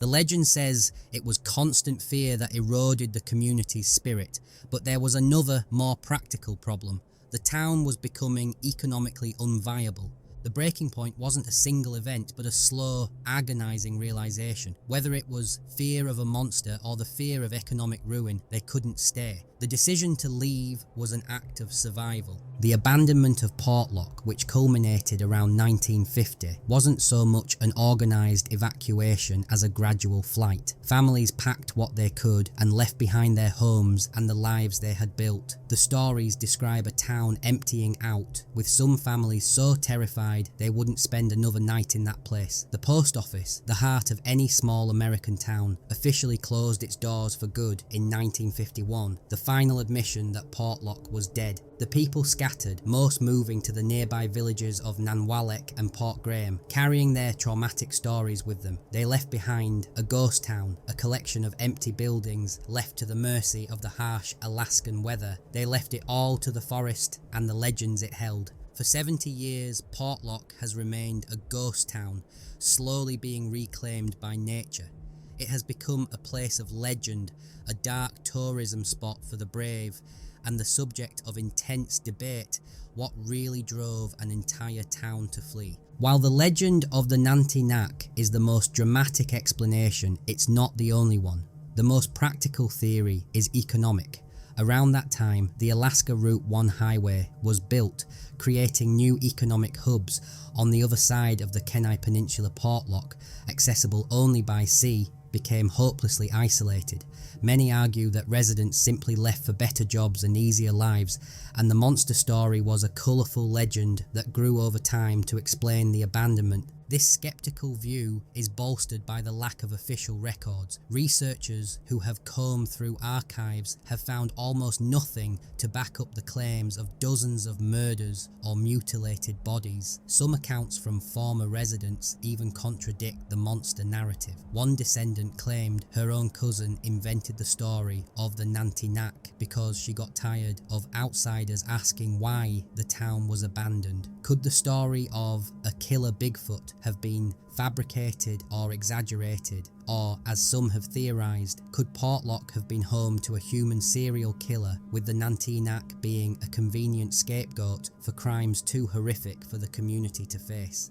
The legend says it was constant fear that eroded the community's spirit, but there was another, more practical problem. The town was becoming economically unviable. The breaking point wasn't a single event, but a slow, agonising realisation. Whether it was fear of a monster or the fear of economic ruin, they couldn't stay. The decision to leave was an act of survival. The abandonment of Portlock, which culminated around 1950, wasn't so much an organised evacuation as a gradual flight. Families packed what they could and left behind their homes and the lives they had built. The stories describe a town emptying out, with some families so terrified they wouldn't spend another night in that place. The post office, the heart of any small American town, officially closed its doors for good in 1951, the final admission that Portlock was dead. The people scattered, most moving to the nearby villages of Nanwalek and Port Graham, carrying their traumatic stories with them. They left behind a ghost town, a collection of empty buildings left to the mercy of the harsh Alaskan weather. They left it all to the forest and the legends it held. For 70 years, Portlock has remained a ghost town, slowly being reclaimed by nature. It has become a place of legend, a dark tourism spot for the brave, and the subject of intense debate, what really drove an entire town to flee. While the legend of the Nanti Nak is the most dramatic explanation, it's not the only one. The most practical theory is economic. Around that time, the Alaska Route 1 highway was built, creating new economic hubs on the other side of the Kenai Peninsula. Portlock, accessible only by sea, became hopelessly isolated. Many argue that residents simply left for better jobs and easier lives, and the monster story was a colourful legend that grew over time to explain the abandonment. This sceptical view is bolstered by the lack of official records. Researchers who have combed through archives have found almost nothing to back up the claims of dozens of murders or mutilated bodies. Some accounts from former residents even contradict the monster narrative. One descendant claimed her own cousin invented the story of the Nanti Nak because she got tired of outsiders asking why the town was abandoned. Could the story of a killer Bigfoot have been fabricated or exaggerated? Or, as some have theorised, could Portlock have been home to a human serial killer, with the Nanti Nak being a convenient scapegoat for crimes too horrific for the community to face?